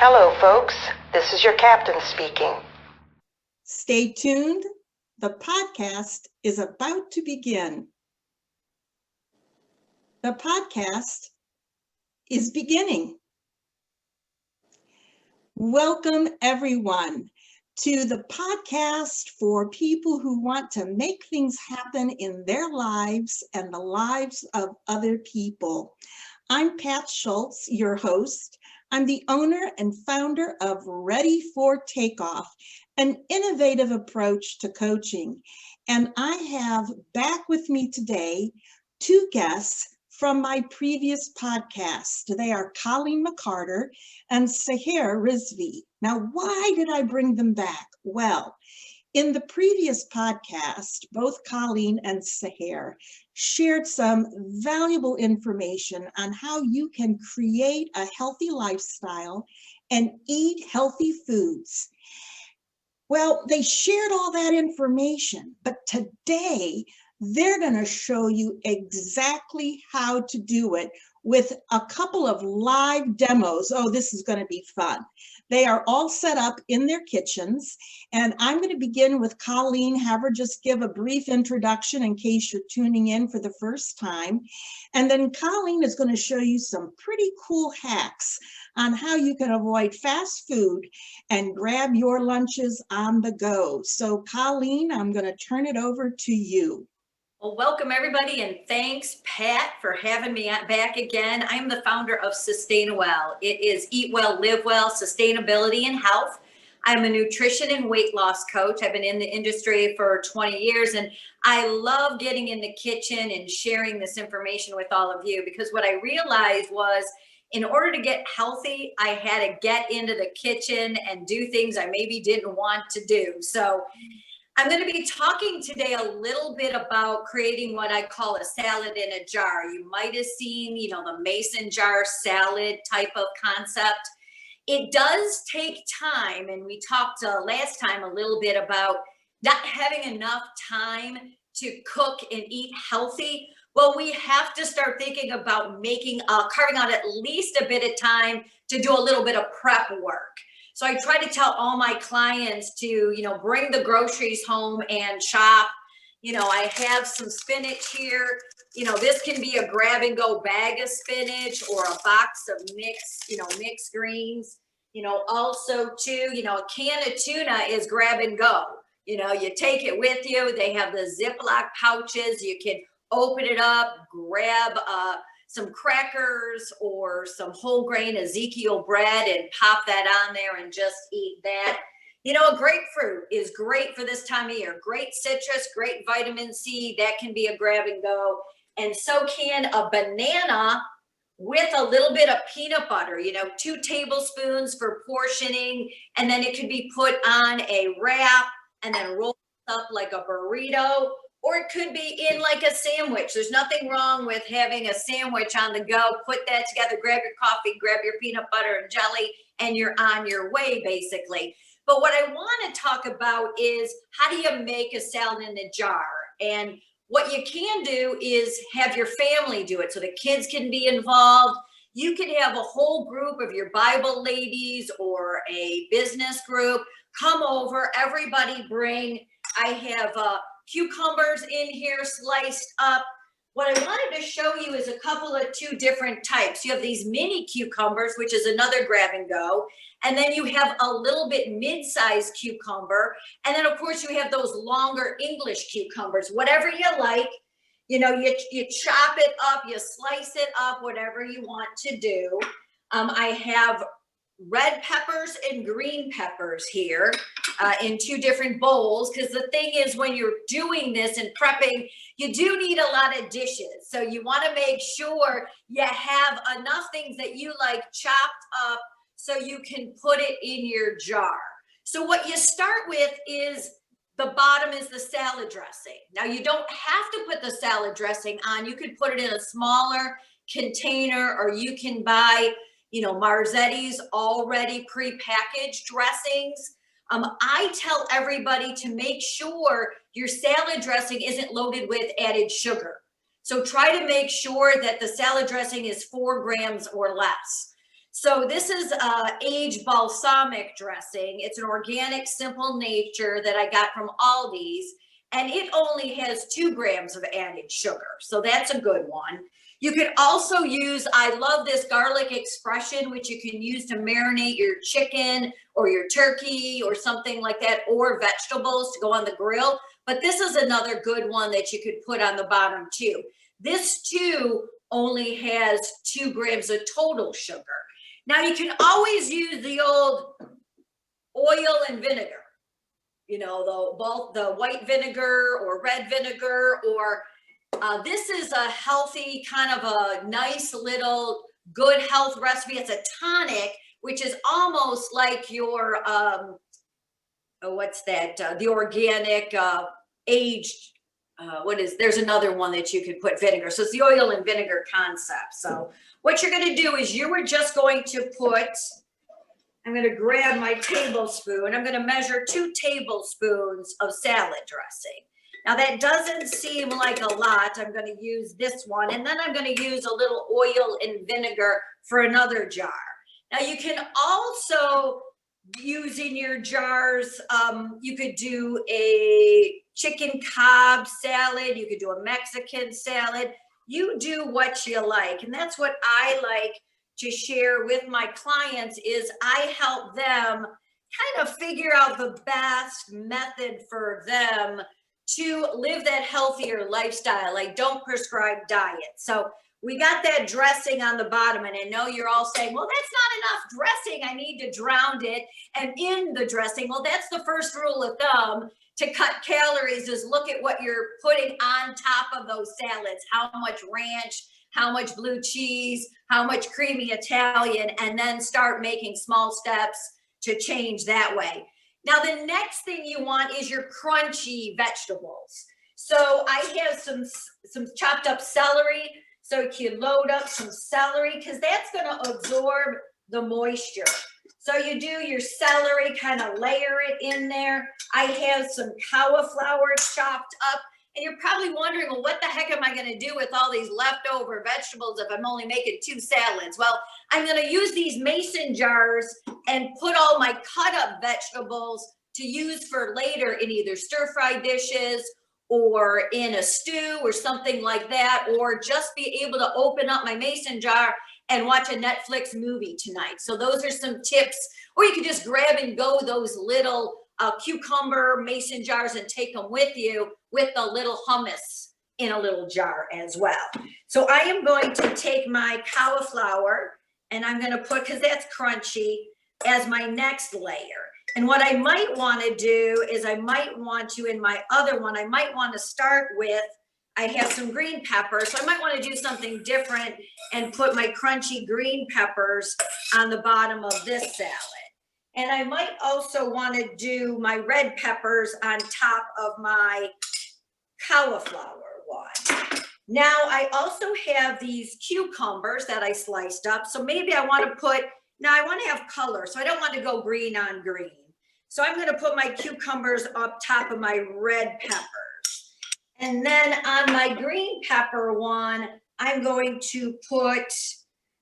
Hello, folks. This is your captain speaking. Stay tuned. The podcast is about to begin. The podcast is beginning. Welcome, everyone, to the podcast for people who want to make things happen in their lives and the lives of other people. I'm Pat Schultz, your host. I'm the owner and founder of Ready for Takeoff, an innovative approach to coaching. And I have back with me today two guests from my previous podcast. They are Colleen McArtor and Sahar Rizvi. Now, why did I bring them back? Well, in the previous podcast, both Colleen and Sahar shared some valuable information on how you can create a healthy lifestyle and eat healthy foods. Well, they shared all that information, but today they're going to show you exactly how to do it with a couple of live demos. Oh, this is going to be fun. They are all set up in their kitchens, and I'm going to begin with Colleen, have her just give a brief introduction in case you're tuning in for the first time. And then Colleen is going to show you some pretty cool hacks on how you can avoid fast food and grab your lunches on the go. So Colleen, I'm going to turn it over to you. Well, welcome everybody, and thanks, Pat, for having me back again. I'm the founder of Sustainawell. It is Eat Well, Live Well, Sustainability and Health. I'm a nutrition and weight loss coach. I've been in the industry for 20 years, and I love getting in the kitchen and sharing this information with all of you, because what I realized was in order to get healthy, I had to get into the kitchen and do things I maybe didn't want to do. So I'm going to be talking today a little bit about creating what I call a salad in a jar. You might have seen, the mason jar salad type of concept. It does take time, and we talked last time a little bit about not having enough time to cook and eat healthy. Well, we have to start thinking about carving out at least a bit of time to do a little bit of prep work. So I try to tell all my clients to, bring the groceries home and shop. I have some spinach here. This can be a grab and go bag of spinach or a box of mixed greens. Also too, a can of tuna is grab and go. You take it with you. They have the Ziploc pouches. You can open it up, grab some crackers or some whole grain Ezekiel bread and pop that on there and just eat that. A grapefruit is great for this time of year. Great citrus, great vitamin C. That can be a grab and go. And so can a banana with a little bit of peanut butter, 2 tablespoons for portioning. And then it could be put on a wrap and then rolled up like a burrito. Or it could be in like a sandwich. There's nothing wrong with having a sandwich on the go. Put that together, grab your coffee, grab your peanut butter and jelly, and you're on your way, basically. But what I want to talk about is how do you make a salad in a jar? And what you can do is have your family do it so the kids can be involved. You can have a whole group of your Bible ladies or a business group come over. Everybody bring, I have cucumbers in here sliced up. What I wanted to show you is a couple of 2 different types. You have these mini cucumbers, which is another grab and go. And then you have a little bit mid-sized cucumber. And then of course you have those longer English cucumbers, whatever you like. You chop it up, you slice it up, whatever you want to do. I have red peppers and green peppers here in 2 different bowls, because the thing is, when you're doing this and prepping, you do need a lot of dishes. So you want to make sure you have enough things that you like chopped up so you can put it in your jar. So what you start with is the bottom is the salad dressing. Now you don't have to put the salad dressing on. You could put it in a smaller container, or you can buy Marzetti's already prepackaged dressings. I tell everybody to make sure your salad dressing isn't loaded with added sugar. So try to make sure that the salad dressing is 4 grams or less. So this is aged balsamic dressing. It's an organic, simple nature that I got from Aldi's, and it only has 2 grams of added sugar. So that's a good one. You could also use, I love this garlic expression, which you can use to marinate your chicken or your turkey or something like that, or vegetables to go on the grill. But this is another good one that you could put on the bottom too. This too only has 2 grams of total sugar. Now you can always use the old oil and vinegar, you know, both the white vinegar or red vinegar, or this is a healthy, kind of a nice little good health recipe. It's a tonic, which is almost like your, what's that? The organic aged, there's another one that you could put vinegar. So it's the oil and vinegar concept. So what you're going to do is you were just going to put, I'm going to grab my tablespoon. I'm going to measure 2 tablespoons of salad dressing. Now that doesn't seem like a lot. I'm going to use this one, and then I'm going to use a little oil and vinegar for another jar. Now you can also use in your jars, you could do a chicken Cobb salad. You could do a Mexican salad. You do what you like. And that's what I like to share with my clients is I help them kind of figure out the best method for them to live that healthier lifestyle. I don't prescribe diet. So we got that dressing on the bottom, and I know you're all saying, well, that's not enough dressing. I need to drown it. And in the dressing, well, that's the first rule of thumb to cut calories is look at what you're putting on top of those salads, how much ranch, how much blue cheese, how much creamy Italian, and then start making small steps to change that way. Now, the next thing you want is your crunchy vegetables. So I have some chopped up celery. So you can load up some celery because that's going to absorb the moisture. So you do your celery, kind of layer it in there. I have some cauliflower chopped up. And you're probably wondering, well, what the heck am I going to do with all these leftover vegetables if I'm only making 2 salads? Well, I'm going to use these mason jars and put all my cut up vegetables to use for later in either stir fry dishes or in a stew or something like that, or just be able to open up my mason jar and watch a Netflix movie tonight. So those are some tips, or you can just grab and go those little cucumber mason jars and take them with you with the little hummus in a little jar as well. So I am going to take my cauliflower and I'm going to put, because that's crunchy, as my next layer. And what I might want to do is I might want to, in my other one, I might want to start with, I have some green peppers, so I might want to do something different and put my crunchy green peppers on the bottom of this salad. And I might also want to do my red peppers on top of my cauliflower one. Now I also have these cucumbers that I sliced up. So maybe I want to put, now I want to have color, so I don't want to go green on green. So I'm going to put my cucumbers up top of my red peppers. And then on my green pepper one, I'm going to put,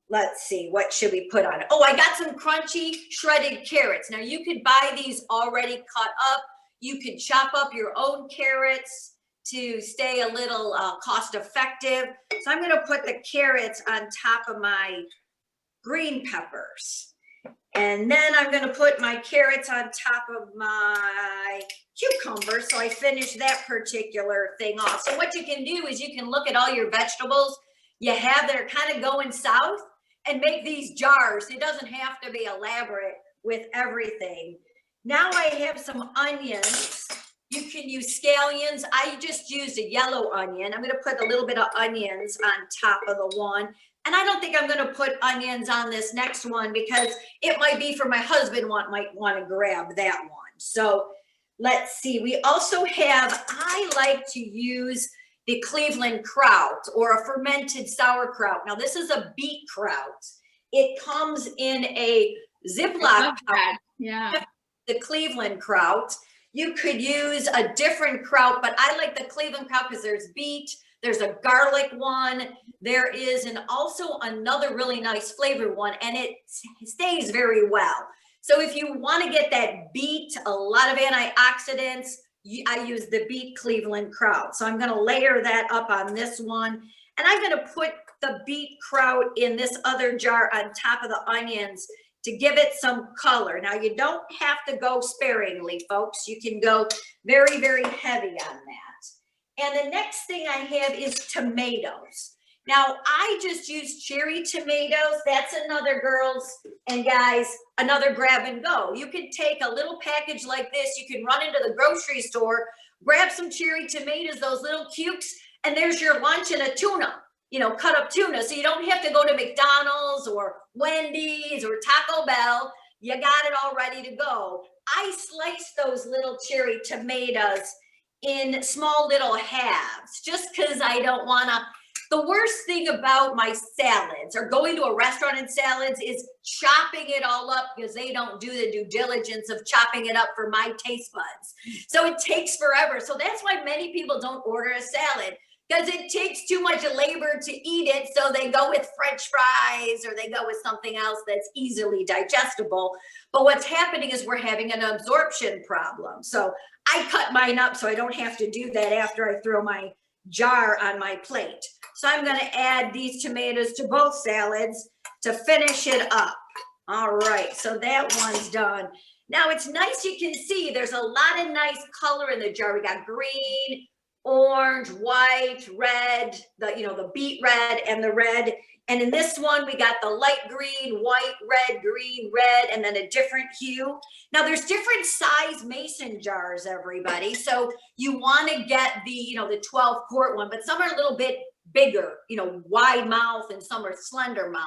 let's see, what should we put on it? Oh, I got some crunchy shredded carrots. Now you could buy these already cut up. You could chop up your own carrots to stay a little cost effective. So I'm going to put the carrots on top of my green peppers. And then I'm going to put my carrots on top of my cucumbers. So I finish that particular thing off. So what you can do is you can look at all your vegetables you have that are kind of going south and make these jars. It doesn't have to be elaborate with everything. Now I have some onions. You can use scallions. I just used a yellow onion. I'm going to put a little bit of onions on top of the one. And I don't think I'm going to put onions on this next one because it might be for my husband might want to grab that one. So let's see. We also have, I like to use the Cleveland kraut or a fermented sauerkraut. Now this is a beet kraut. It comes in a Ziploc pouch. Yeah. The Cleveland kraut. You could use a different kraut, but I like the Cleveland kraut because there's beet, There's a garlic one. There is also another really nice flavor one, and it stays very well. So if you want to get that beet, a lot of antioxidants, I use the beet Cleveland kraut. So I'm going to layer that up on this one, and I'm going to put the beet kraut in this other jar on top of the onions to give it some color. Now, you don't have to go sparingly, folks. You can go very, very heavy on that. And the next thing I have is tomatoes. Now, I just use cherry tomatoes. That's another, girls and guys, another grab and go. You can take a little package like this. You can run into the grocery store, grab some cherry tomatoes, those little cukes, and there's your lunch and a tuna. Cut up tuna. So you don't have to go to McDonald's or Wendy's or Taco Bell. You got it all ready to go. I slice those little cherry tomatoes in small little halves, just because I don't want to. The worst thing about my salads or going to a restaurant and salads is chopping it all up, because they don't do the due diligence of chopping it up for my taste buds. So it takes forever. So that's why many people don't order a salad, because it takes too much labor to eat it. So they go with French fries, or they go with something else that's easily digestible. But what's happening is we're having an absorption problem. So I cut mine up so I don't have to do that after I throw my jar on my plate. So I'm going to add these tomatoes to both salads to finish it up. All right, so that one's done. Now it's nice, you can see there's a lot of nice color in the jar. We got green, orange, white, red, the beet red and the red. And in this one, we got the light green, white, green, red, and then a different hue. Now there's different size mason jars, everybody. So you want to get the 12 quart one, but some are a little bit bigger, wide mouth, and some are slender mouth.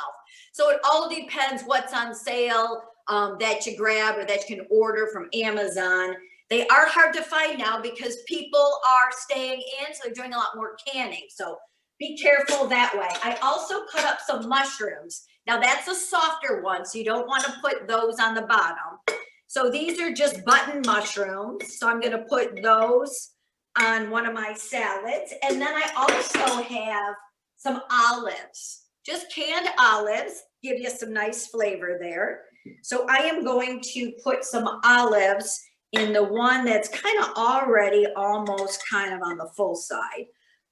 So it all depends what's on sale that you grab or that you can order from Amazon. They are hard to find now because people are staying in, so they're doing a lot more canning. So be careful that way. I also cut up some mushrooms. Now that's a softer one, so you don't want to put those on the bottom. So these are just button mushrooms. So I'm going to put those on one of my salads. And then I also have some olives, just canned olives, give you some nice flavor there. So I am going to put some olives in the one that's kind of already almost kind of on the full side.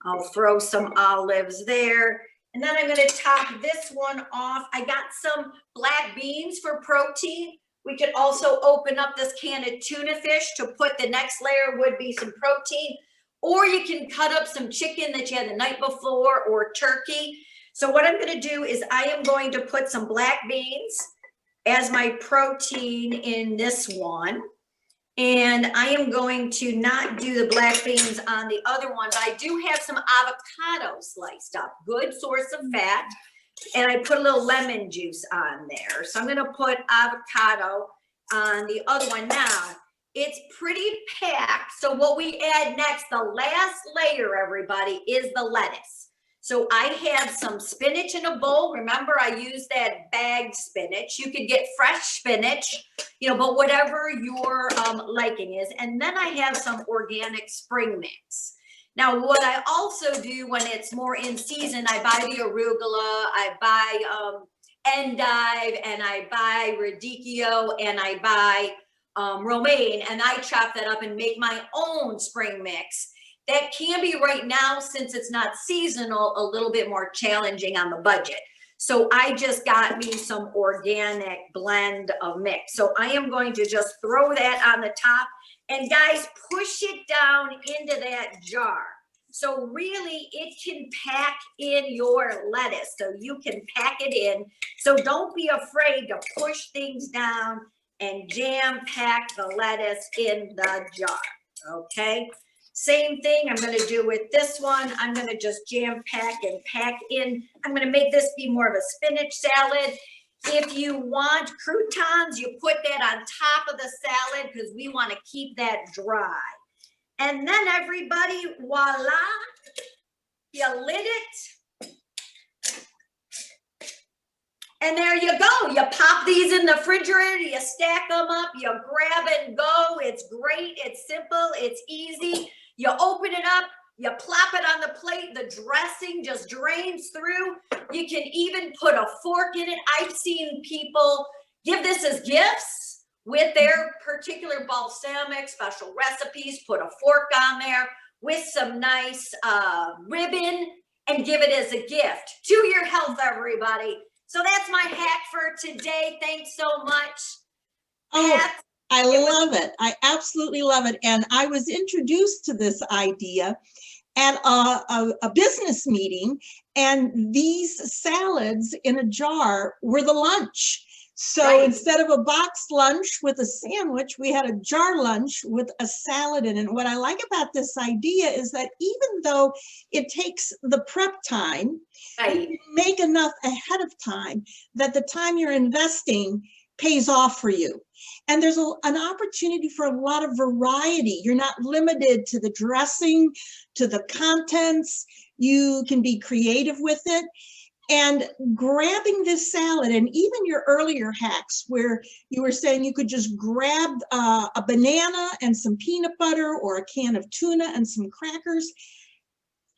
I'll throw some olives there. And then I'm going to top this one off. I got some black beans for protein. We could also open up this can of tuna fish to put the next layer would be some protein. Or you can cut up some chicken that you had the night before or turkey. So what I'm going to do is I am going to put some black beans as my protein in this one. And I am going to not do the black beans on the other one, but I do have some avocado sliced up, good source of fat. And I put a little lemon juice on there. So I'm going to put avocado on the other one. Now, it's pretty packed. So what we add next, the last layer, everybody, is the lettuce. So I have some spinach in a bowl. Remember, I used that bagged spinach. You could get fresh spinach, but whatever your liking is. And then I have some organic spring mix. Now, what I also do when it's more in season, I buy the arugula, I buy endive, and I buy radicchio, and I buy romaine, and I chop that up and make my own spring mix. That can be right now, since it's not seasonal, a little bit more challenging on the budget. So I just got me some organic blend of mix. So I am going to just throw that on the top. And guys, push it down into that jar. So really it can pack in your lettuce. So you can pack it in. So don't be afraid to push things down and jam pack the lettuce in the jar. Okay. Same thing I'm going to do with this one. I'm going to just jam pack and pack in. I'm going to make this be more of a spinach salad. If you want croutons, you put that on top of the salad because we want to keep that dry. And then everybody, voila, you lit it. And there you go. You pop these in the refrigerator, you stack them up, you grab and go. It's great, it's simple, it's easy. You open it up, You plop it on the plate, the dressing just drains through. You can even put a fork in it. I've seen people give this as gifts with their particular balsamic special recipes, put a fork on there with some nice ribbon and give it as a gift to your health, everybody. So that's my hack for today. Thanks so much. Oh, Pat. I love it. I absolutely love it. And I was introduced to this idea at a business meeting, and these salads in a jar were the lunch. So Right. instead of a boxed lunch with a sandwich, we had a jar lunch with a salad in it. And what I like about this idea is that even though it takes the prep time, Right. you make enough ahead of time that the time you're investing pays off for you. And there's an opportunity for a lot of variety. You're not limited to the dressing, to the contents. You can be creative with it. And grabbing this salad, and even your earlier hacks where you were saying you could just grab a banana and some peanut butter or a can of tuna and some crackers,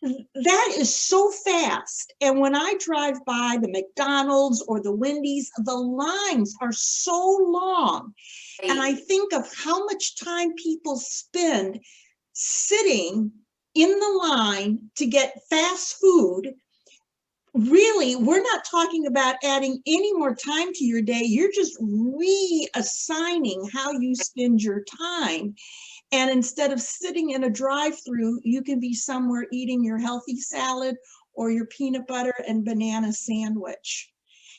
that is so fast. And when I drive by the McDonald's or the Wendy's, the lines are so long. And I think of how much time people spend sitting in the line to get fast food. Really, we're not talking about adding any more time to your day. You're just reassigning how you spend your time. And instead of sitting in a drive-through, you can be somewhere eating your healthy salad or your peanut butter and banana sandwich.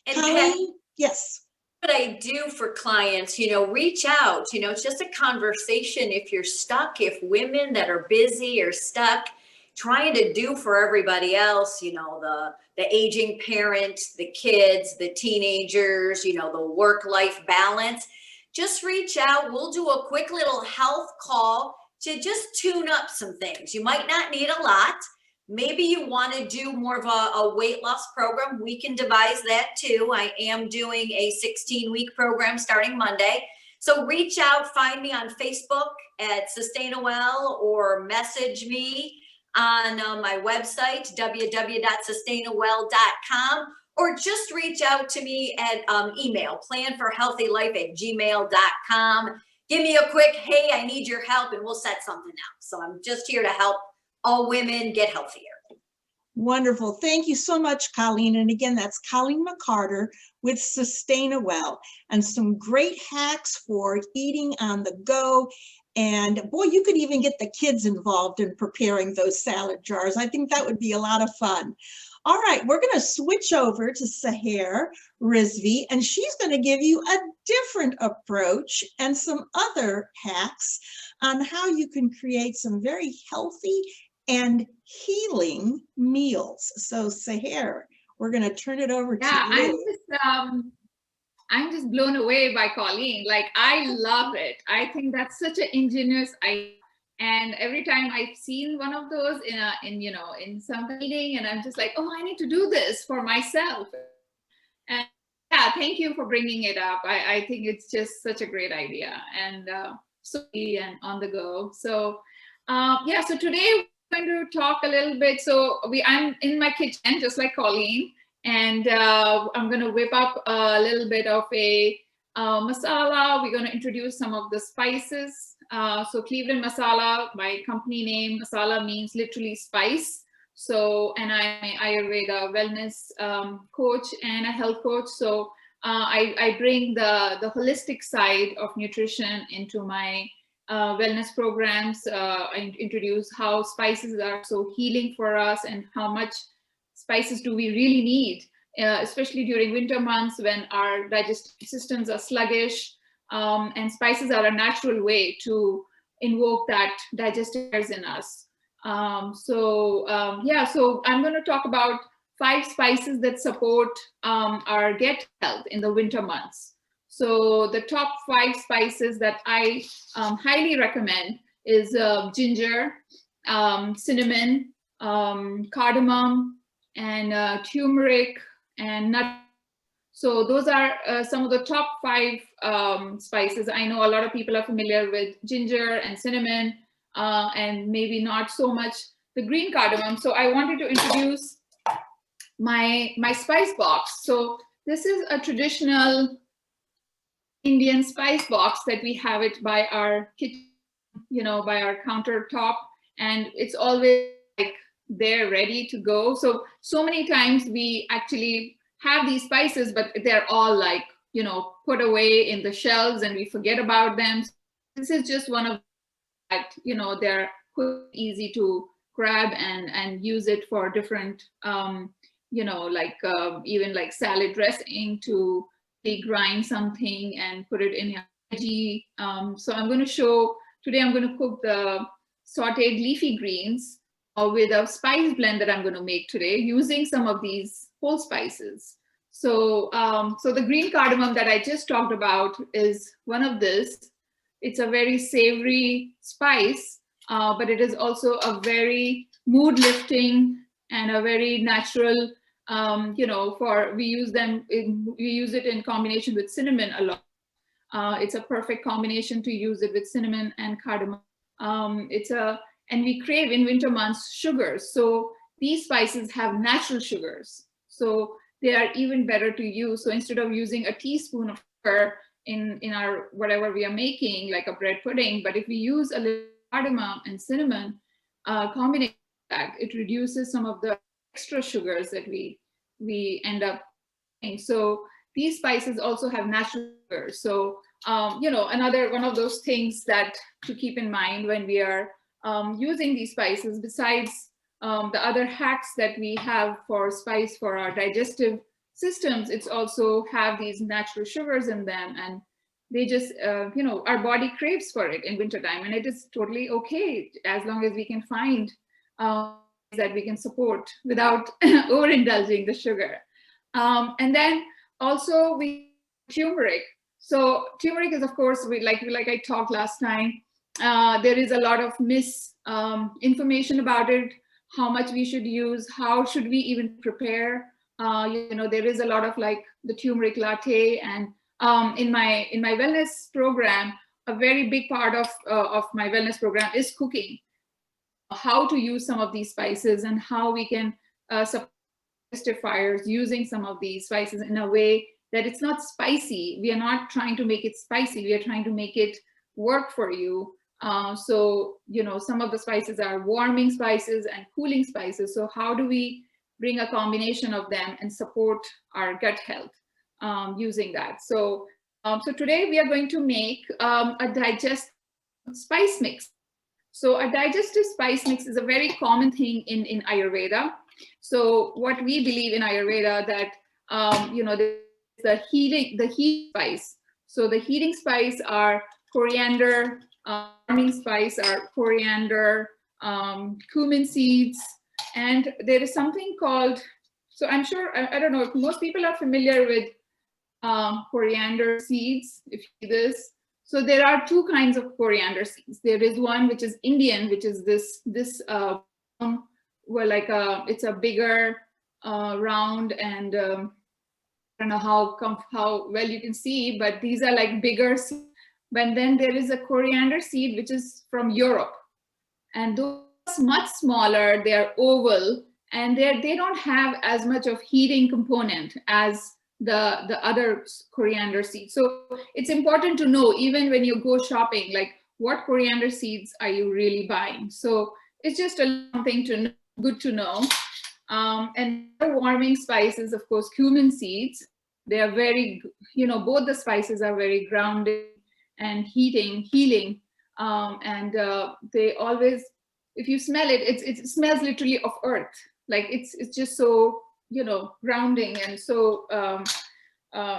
And Colleen, yes. What I do for clients, reach out, it's just a conversation. If you're stuck, if women that are busy are stuck trying to do for everybody else, the aging parent, the kids, the teenagers, the work-life balance, just reach out. We'll do a quick little health call to just tune up some things. You might not need a lot. Maybe you want to do more of a weight loss program. We can devise that too. I am doing a 16-week program starting Monday. So reach out, find me on Facebook at Sustainawell, or message me on my website, www.sustainawell.com, or just reach out to me at email, planforhealthylife@gmail.com. Give me a quick, hey, I need your help, and we'll set something up. So I'm just here to help all women get healthier. Wonderful. Thank you so much, Colleen. And again, that's Colleen McArtor with Sustainawell, and some great hacks for eating on the go. And boy, you could even get the kids involved in preparing those salad jars. I think that would be a lot of fun. All right, we're going to switch over to Sahar Rizvi, and she's going to give you a different approach and some other hacks on how you can create some very healthy and healing meals. So Sahar, we're going to turn it over to you. I'm just blown away by Colleen. Like, I love it. I think that's such an ingenious idea. And every time I've seen one of those in some meeting, and I'm just like, oh, I need to do this for myself. And yeah, thank you for bringing it up. I think it's just such a great idea, and so easy and on the go. So yeah, so today we're going to talk a little bit. So I'm in my kitchen, just like Colleen, and I'm going to whip up a little bit of a masala. We're going to introduce some of the spices. So Cleveland Masala, my company name, Masala means literally spice. So, and I'm an Ayurveda wellness coach and a health coach. So I bring the holistic side of nutrition into my wellness programs. I introduce how spices are so healing for us, and how much spices do we really need, especially during winter months when our digestive systems are sluggish. And spices are a natural way to invoke that digestive in us. Yeah, so I'm going to talk about 5 spices that support our gut health in the winter months. So the top 5 spices that I highly recommend is ginger, cinnamon, cardamom, and turmeric, and nut. So those are some of the top 5 spices. I know a lot of people are familiar with ginger and cinnamon, and maybe not so much the green cardamom. So I wanted to introduce my spice box. So this is a traditional Indian spice box that we have it by our kitchen, by our countertop, and it's always like they're ready to go. So many times we actually have these spices, but they're all like, put away in the shelves and we forget about them. This is just one of that, they're quick, easy to grab and use it for different, even like salad dressing to grind something and put it in a veggie. So I'm going to show, today I'm going to cook the sauteed leafy greens with a spice blend that I'm going to make today using some of these whole spices. So, so the green cardamom that I just talked about is one of this. It's a very savory spice, but it is also a very mood lifting and a very natural, we use it in combination with cinnamon a lot. It's a perfect combination to use it with cinnamon and cardamom. And we crave in winter months sugars. So these spices have natural sugars. So they are even better to use. So instead of using a teaspoon of sugar in our whatever we are making, like a bread pudding, but if we use a little cardamom and cinnamon combination, it reduces some of the extra sugars that we end up making. So these spices also have natural sugars. So another one of those things that to keep in mind when we are using these spices, besides the other hacks that we have for spice for our digestive systems, it's also have these natural sugars in them, and they just our body craves for it in wintertime, and it is totally okay as long as we can find that we can support without overindulging the sugar. And then also we turmeric. So turmeric is, of course, like I talked last time, there is a lot of misinformation about it, how much we should use, how should we even prepare. There is a lot of like the turmeric latte, and in my wellness program, a very big part of my wellness program is cooking, how to use some of these spices and how we can support fires using some of these spices in a way that it's not spicy. We are not trying to make it spicy. We are trying to make it work for you. So some of the spices are warming spices and cooling spices. So how do we bring a combination of them and support our gut health using that? So today we are going to make a digestive spice mix. So a digestive spice mix is a very common thing in Ayurveda. So what we believe in Ayurveda that the heating spice. So the heating spice are coriander, warming spice are coriander, cumin seeds, and there is something called. So I'm sure I don't know if most people are familiar with coriander seeds. If you see this. So there are two kinds of coriander seeds. There is one which is Indian, which is this it's a bigger round, and I don't know how well you can see, but these are like bigger seeds. But then there is a coriander seed which is from Europe, and those are much smaller. They are oval, and they don't have as much of heating component as the other coriander seeds. So it's important to know, even when you go shopping, like what coriander seeds are you really buying. So it's just something good to know. And warming spices, of course, cumin seeds. They are very, both the spices are very grounding and healing. And they always, if you smell it, it smells literally of earth. Like it's just so, grounding. And so,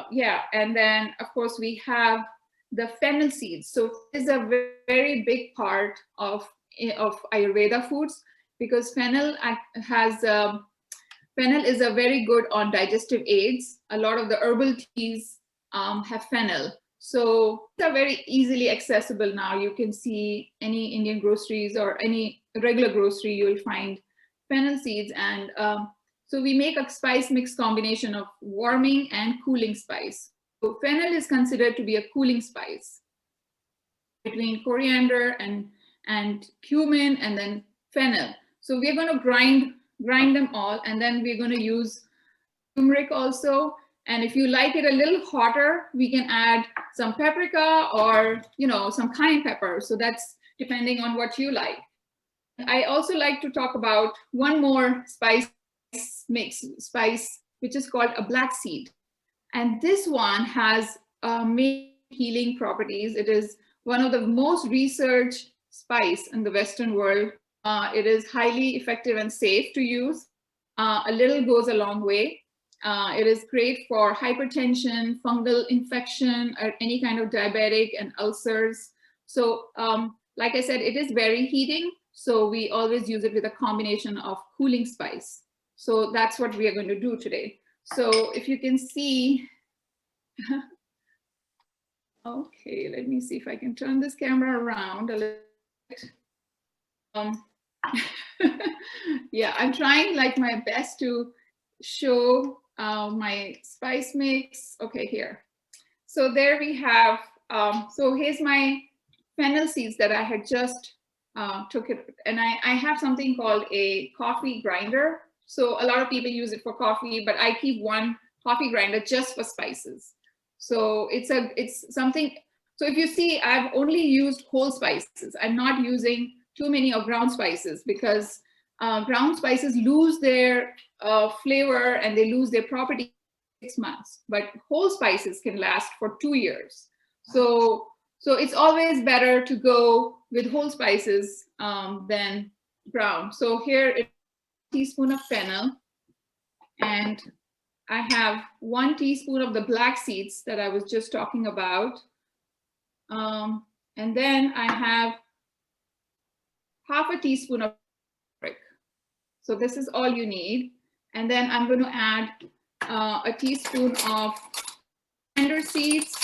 yeah. And then, of course, we have the fennel seeds. So it's a very big part of Ayurveda foods, because fennel is a very good on digestive aids. A lot of the herbal teas have fennel. So they're very easily accessible now. You can see any Indian groceries or any regular grocery, you'll find fennel seeds. And so we make a spice mix combination of warming and cooling spice. So fennel is considered to be a cooling spice between coriander and cumin, and then fennel. So we're going to grind them all, and then we're going to use turmeric also. And if you like it a little hotter, we can add some paprika or, some cayenne pepper. So that's depending on what you like. I also like to talk about one more spice, which is called a black seed. And this one has healing properties. It is one of the most researched spice in the Western world. It is highly effective and safe to use. A little goes a long way. It is great for hypertension, fungal infection, or any kind of diabetic and ulcers. So like I said, it is very heating. So we always use it with a combination of cooling spice. So that's what we are going to do today. So if you can see, okay, let me see if I can turn this camera around a little bit. Yeah, I'm trying like my best to show my spice mix. Okay, here. So there we have, so here's my fennel seeds that I had just took it. And I have something called a coffee grinder. So a lot of people use it for coffee, but I keep one coffee grinder just for spices. So it's something, so if you see, I've only used whole spices. I'm not using too many of ground spices because ground spices lose their flavor and they lose their property in 6 months, but whole spices can last for 2 years. So it's always better to go with whole spices than ground. So here is a teaspoon of fennel, and I have 1 teaspoon of the black seeds that I was just talking about. And then I have half a teaspoon of turmeric. So this is all you need. And then I'm going to add a teaspoon of coriander seeds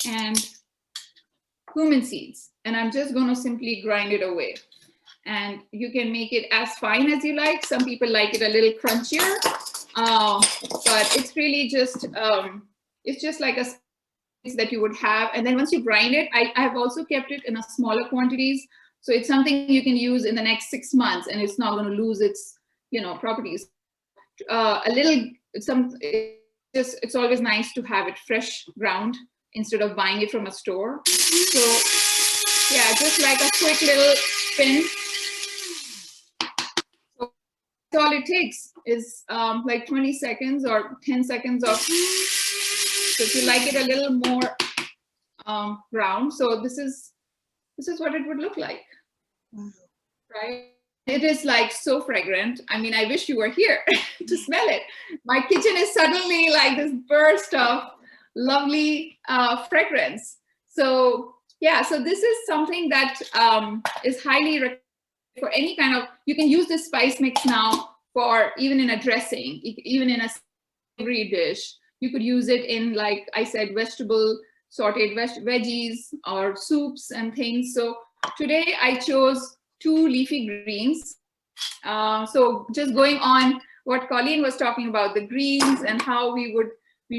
and cumin seeds. And I'm just going to simply grind it away. And you can make it as fine as you like. Some people like it a little crunchier, but it's really just, it's just like a spice that you would have. And then once you grind it, I have also kept it in a smaller quantities. So it's something you can use in the next 6 months and it's not going to lose its, properties. It's always nice to have it fresh ground instead of buying it from a store. So yeah, just like a quick little spin. So that's all it takes is like 20 seconds or 10 seconds of, so if you like it a little more brown. So this is what it would look like. Wow. Right? It is like so fragrant. I mean, I wish you were here to smell it. My kitchen is suddenly like this burst of lovely fragrance. So yeah, so this is something that is highly recommended for any kind of, you can use this spice mix now for even in a dressing, even in a savory dish. You could use it in, like I said, vegetable sauteed veggies or soups and things. So today I chose 2 leafy greens. So just going on what Colleen was talking about, the greens and how we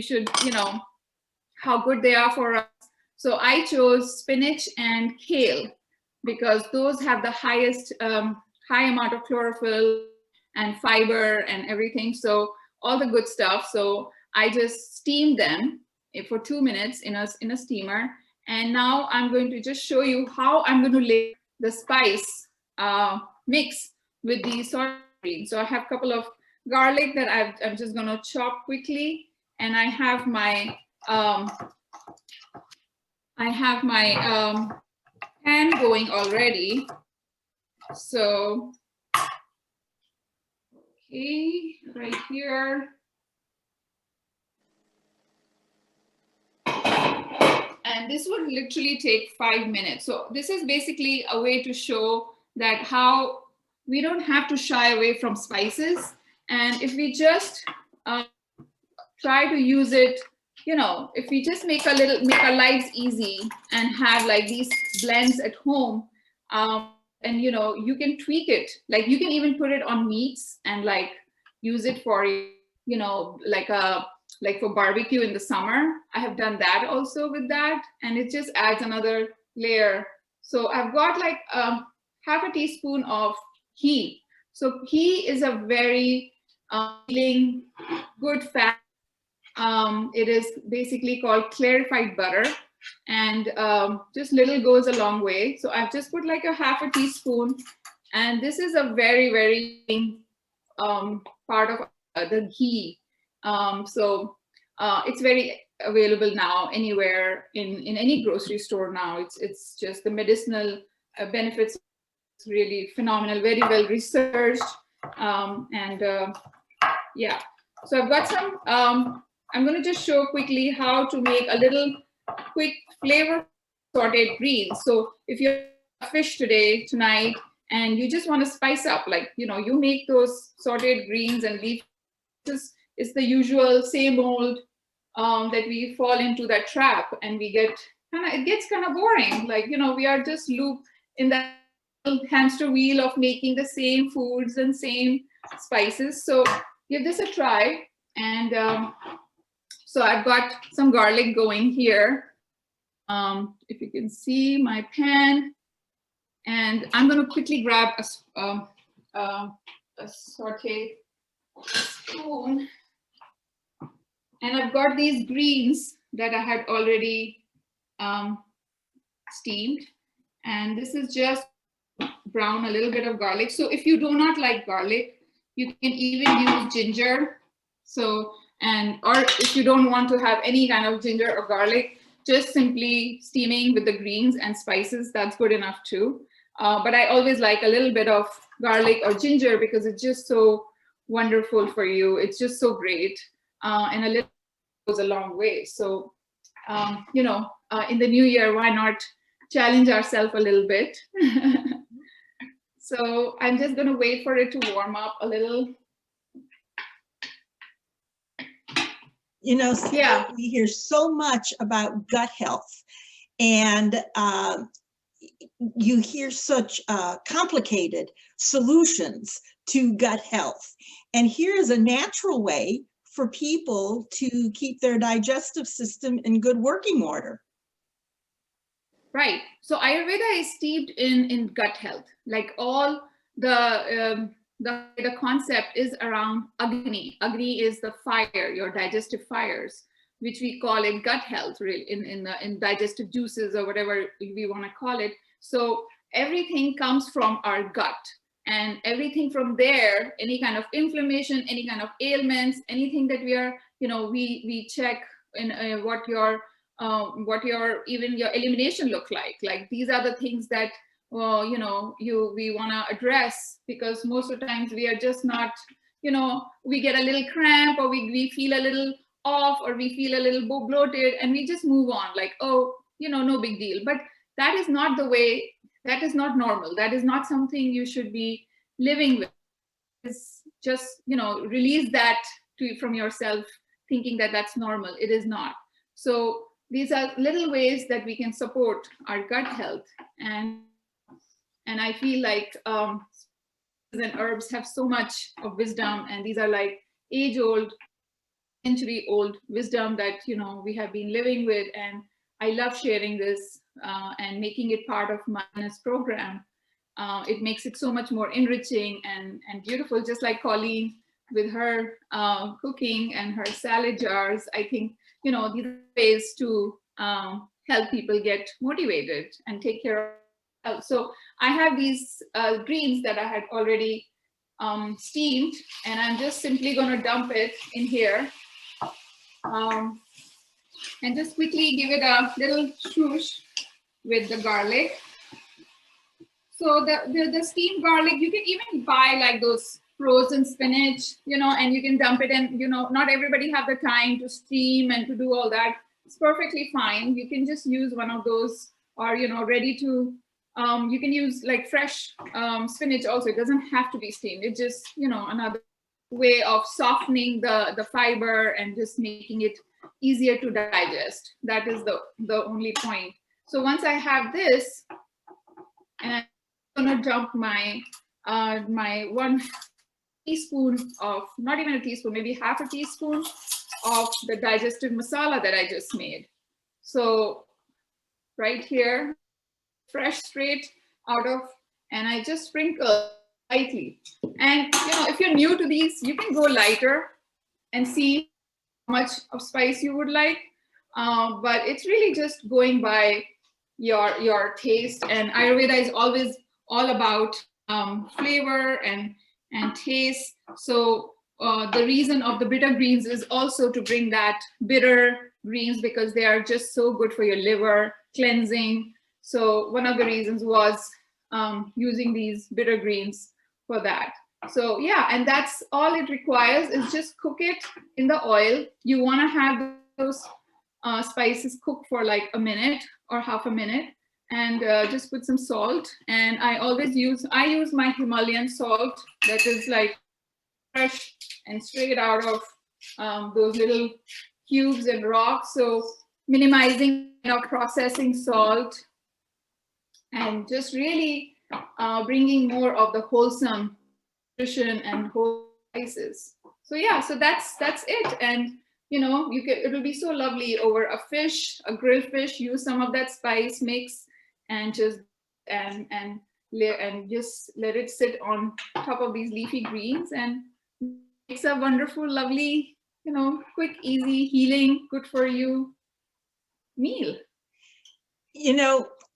should, how good they are for us. So I chose spinach and kale because those have the highest, high amount of chlorophyll and fiber and everything. So all the good stuff. So I just steamed them for 2 minutes in a steamer. And now I'm going to just show you how I'm going to lay the spice mix with the sauteed greens. So I have a couple of garlic that I'm just going to chop quickly, and I have my pan going already. So okay, right here. And this would literally take 5 minutes. So this is basically a way to show that how we don't have to shy away from spices. And if we just try to use it, if we just make our lives easy and have like these blends at home, and you can tweak it. Like you can even put it on meats and like use it for, like for barbecue in the summer. I have done that also with that, and it just adds another layer. So I've got like half a teaspoon of ghee. So ghee is a very healing, good fat. It is basically called clarified butter, and just little goes a long way. So I've just put like a half a teaspoon, and this is a very, very part of the ghee. So it's very available now anywhere in any grocery store now. It's just the medicinal benefits really phenomenal, very well researched, and yeah. So I've got some. I'm going to just show quickly how to make a little quick flavor sautéed greens. So if you have fish today, tonight, and you just want to spice up, like, you know, you make those sautéed greens and leaf. It's the usual same old that we fall into that trap, and we get it gets kind of boring. Like, you know, we are just looped in that hamster wheel of making the same foods and same spices. So give this a try. And so I've got some garlic going here. If you can see my pan, and I'm going to quickly grab a saute spoon. And I've got these greens that I had already steamed. And this is just brown a little bit of garlic. So if you do not like garlic, you can even use ginger. So, or if you don't want to have any kind of ginger or garlic, just simply steaming with the greens and spices, that's good enough too. But I always like a little bit of garlic or ginger because it's just so wonderful for you. It's just so great. And a little goes a long way. So, you know, in the new year, why not challenge ourselves a little bit? So I'm just going to wait for it to warm up a little. You know, yeah, we hear so much about gut health, and you hear such complicated solutions to gut health. And here is a natural way for people to keep their digestive system in good working order. Right. So Ayurveda is steeped in gut health. Like all the concept is around Agni. Agni is the fire, your digestive fires, which we call it gut health, really, in digestive juices or whatever we want to call it. So everything comes from our gut, and everything from there, any kind of inflammation, any kind of ailments, anything that we are, you know, we check in what your even your elimination look like. Like these are the things that you know, we want to address, because most of the times we are just not, you know, we get a little cramp, or we feel a little off, or we feel a little bloated, and we just move on like, oh, you know, no big deal. But that is not the way. That is not normal. That is not something you should be living with. It's just, you know, release that from yourself, thinking that that's normal. It is not. So these are little ways that we can support our gut health. And I feel like and herbs have so much of wisdom, and these are like age-old, century-old wisdom that, you know, we have been living with. And I love sharing this and making it part of my program. It makes it so much more enriching and beautiful, just like Colleen with her cooking and her salad jars. I think, you know, these are ways to help people get motivated and take care of health. So I have these greens that I had already steamed, and I'm just simply going to dump it in here. And just quickly give it a little swoosh with the garlic. So the steamed garlic, you can even buy like those frozen spinach, you know, and you can dump it in. You know, not everybody have the time to steam and to do all that. It's perfectly fine. You can just use one of those, or, you know, ready to, you can use like fresh spinach also. It doesn't have to be steamed. It's just, you know, another way of softening the fiber and just making it easier to digest. That is the only point. So once I have this, and I'm gonna dump my my 1 teaspoon of, not even a teaspoon, maybe half a teaspoon of the digestive masala that I just made. So right here, fresh straight out of, and I just sprinkle lightly. And if you're new to these, you can go lighter and see how much of spice you would like. But it's really just going by your taste. And Ayurveda is always all about flavor and taste. So the reason of the bitter greens is also to bring that bitter greens, because they are just so good for your liver, cleansing. So one of the reasons was using these bitter greens for that. So yeah, and that's all it requires, is just cook it in the oil. You want to have those spices cook for like a minute or half a minute, and just put some salt. And I use my Himalayan salt that is like fresh and straight out of those little cubes and rocks. So minimizing processing salt, and just really bringing more of the wholesome nutrition and whole spices. So yeah, so that's it. And it'll be so lovely over a fish, a grilled fish. Use some of that spice mix and just just let it sit on top of these leafy greens, and it's a wonderful, lovely, quick, easy, healing, good for you meal.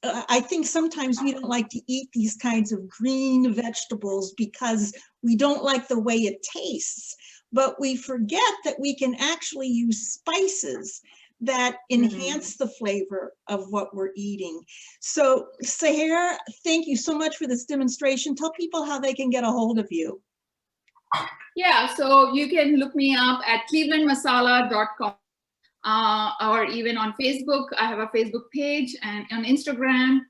I think sometimes we don't like to eat these kinds of green vegetables because we don't like the way it tastes, but we forget that we can actually use spices that enhance the flavor of what we're eating. So Sahar, thank you so much for this demonstration. Tell people how they can get a hold of you. Yeah, so you can look me up at clevelandmasala.com. Or even on Facebook. I have a Facebook page, and on Instagram,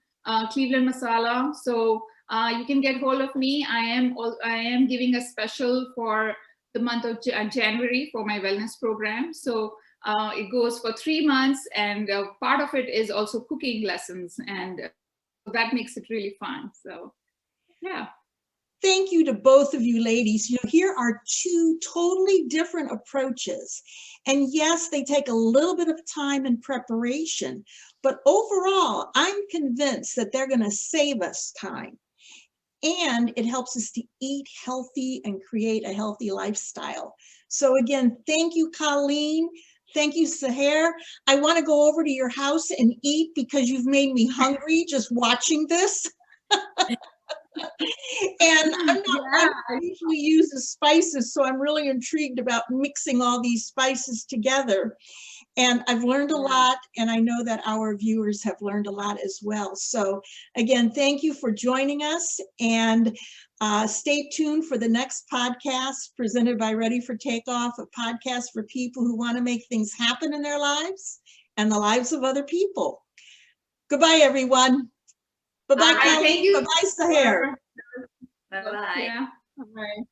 Cleveland Masala. So you can get hold of me. I am giving a special for the month of January for my wellness program. So it goes for 3 months, and part of it is also cooking lessons, and that makes it really fun. So yeah. Thank you to both of you ladies. Here are two totally different approaches. And yes, they take a little bit of time and preparation, but overall, I'm convinced that they're going to save us time. And it helps us to eat healthy and create a healthy lifestyle. So again, thank you, Colleen. Thank you, Sahar. I want to go over to your house and eat because you've made me hungry just watching this. And I'm not one who usually uses spices, so I'm really intrigued about mixing all these spices together. And I've learned a lot, and I know that our viewers have learned a lot as well. So again, thank you for joining us, and stay tuned for the next podcast presented by Ready for Takeoff, a podcast for people who want to make things happen in their lives and the lives of other people. Goodbye, everyone. Bye-bye, Colleen. Bye-bye, Sahar. Bye-bye. Yeah. Bye-bye.